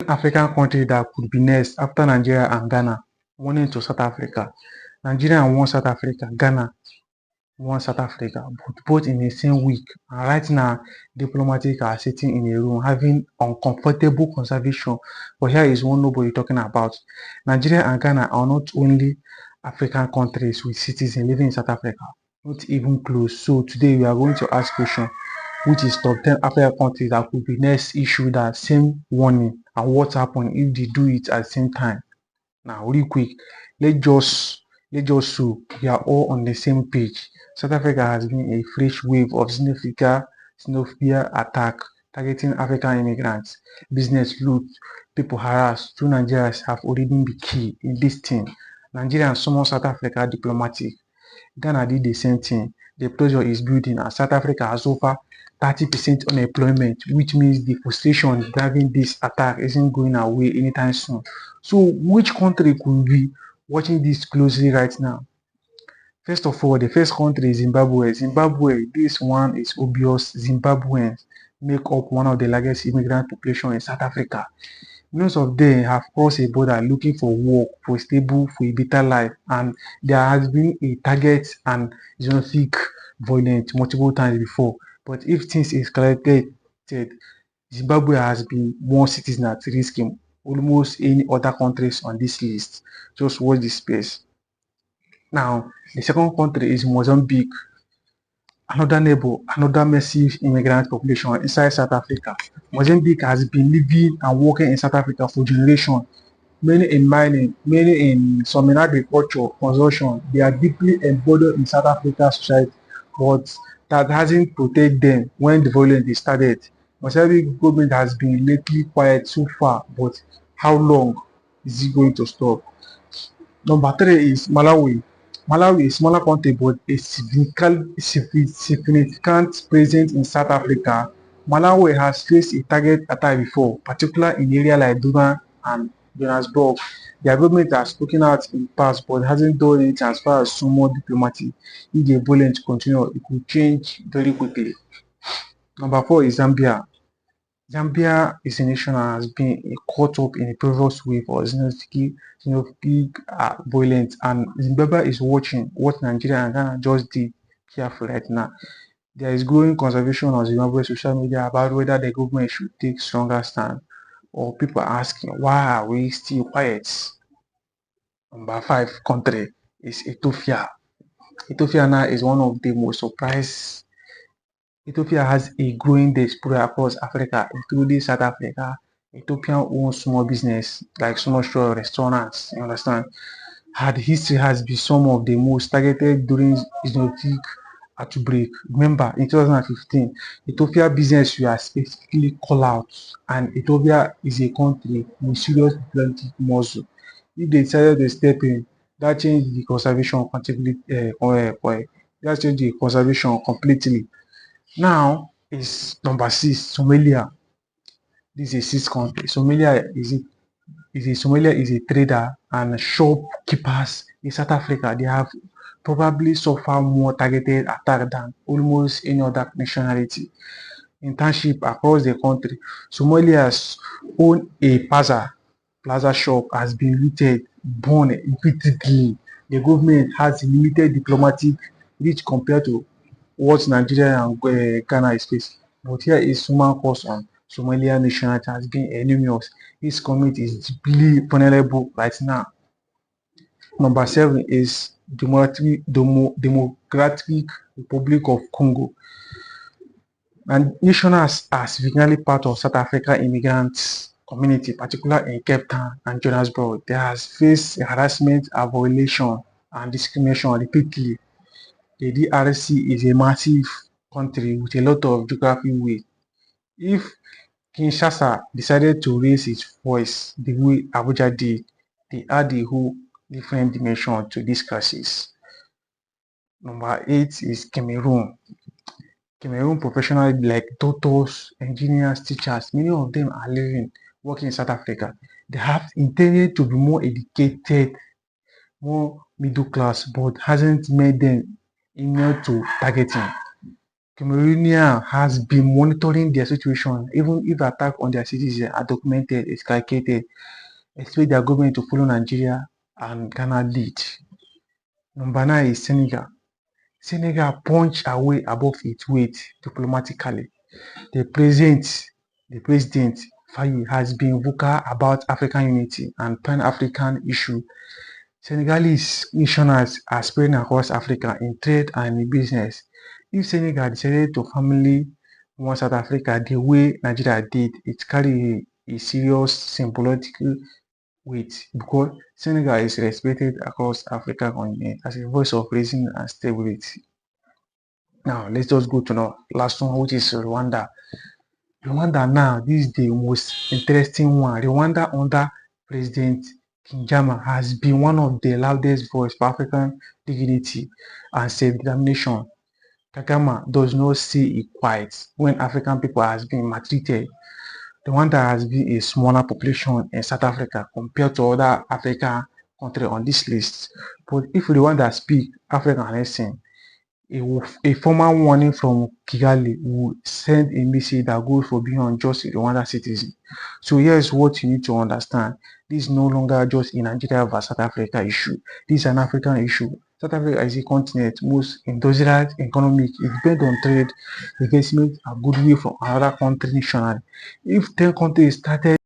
African country that could be next after Nigeria and Ghana, one into South Africa. Nigeria and one South Africa, Ghana, one South Africa, but both in the same week. And right now, diplomatics are sitting in a room having uncomfortable conversation. But here is one nobody talking about. Nigeria and Ghana are not only African countries with citizens living in South Africa, not even close. So today we are going to ask question, which is top 10 African countries that could be next issue that same warning, and what happen if they do it at the same time. Now, real quick, let's just so we are all on the same page. South Africa has been a fresh wave of xenophobia attack targeting African immigrants. Business loot, people harassed. Two Nigerians have already been key in this thing. Nigeria and some South Africa diplomatic. Ghana did the same thing. The pressure is building as South Africa has over 30% unemployment, which means the frustration driving this attack isn't going away anytime soon. So, which country could be watching this closely right now? First of all, the first country is Zimbabwe. Zimbabwe, this one is obvious. Zimbabweans make up one of the largest immigrant population in South Africa. Most of them have crossed a border looking for work, for a stable, for a better life, and there has been a target and xenophobic violence multiple times before. But if things escalated, Zimbabwe has been more citizen at risk in almost any other countries on this list. Just watch this space. Now, the second country is Mozambique. Another neighbor, another massive immigrant population inside South Africa. Mozambique has been living and working in South Africa for generations. Many in mining, many in some in agriculture, construction. They are deeply embedded in South Africa society, but that hasn't protected them when the violence started. Mozambique government has been lately quiet so far, but how long is it going to stop? Number three is Malawi. Malawi is a smaller country but a significant presence in South Africa. Malawi has faced a target attack before, particularly in areas like Durban and Johannesburg. Their government has spoken out in the past but hasn't done anything as far as more diplomacy. If the violence continues, it could change very quickly. Number four is Zambia. Zambia is a nation that has been caught up in a previous wave of xenophobic violence, and Zimbabwe is watching what Nigeria and Ghana just did carefully right now. There is growing conservation on Zimbabwe social media about whether the government should take stronger stand, or people are asking why are we still quiet. Number five country is Ethiopia. Ethiopia now is one of the most surprised. Ethiopia has a growing diaspora across Africa, including South Africa. Ethiopia owns small business like small store restaurants, you understand. Had history has been some of the most targeted during xenophobic outbreak. Remember, in 2015, Ethiopia business were specifically called out, and Ethiopia is a country with serious diplomatic muscle. If they decided to step in, that changed the conservation that changed the conservation completely. Now is number six, Somalia. This is a sixth country. Somalia is a trader and shopkeepers in South Africa. They have probably suffered more targeted attack than almost any other nationality. Internship across the country. Somalia's own a plaza shop has been looted, burned repeatedly. The government has limited diplomatic reach compared to what Nigeria and Ghana is facing. But here is human cost on Somalian nationality has been enormous. This community is deeply vulnerable right now. Number seven is Democratic Republic of Congo. And nationals are significantly part of South African immigrants community, particularly in Cape Town and Johannesburg. They has faced harassment, violation, and discrimination repeatedly. The DRC is a massive country with a lot of geography weight. If Kinshasa decided to raise its voice the way Abuja did, they add a whole different dimension to this crisis. Number eight is Cameroon. Cameroon professionals like doctors, engineers, teachers, many of them are working in South Africa. They have intended to be more educated, more middle class, but hasn't made them immune to targeting. Cameroonian has been monitoring their situation, even if attack on their citizens are documented, it's calculated, expect their government to follow Nigeria and Ghana lead. Number 9 is Senegal. Senegal punched away above its weight diplomatically. The president Faye has been vocal about African unity and Pan-African issue. Senegalese missionaries are spreading across Africa in trade and in business. If Senegal decided to firmly want South Africa the way Nigeria did, it carries a serious symbolical weight because Senegal is respected across Africa continent as a voice of reason and stability. Now let's just go to the last one, which is Rwanda. Rwanda now, this is the most interesting one. Rwanda under President Kinjama has been one of the loudest voices for African dignity and self-determination. Kagame does not see it quiet when African people has been maltreated. Rwanda has been a smaller population in South Africa compared to other African countries on this list. But if Rwanda speak, African listen. A formal warning from Kigali will send a message that goes for beyond just a Rwanda citizen. So here's what you need to understand. This is no longer just a Nigeria versus South Africa issue. This is an African issue. South Africa is a continent most industrial, economic. It depends on trade, investment, and goodwill from another country nationally. If 10 countries started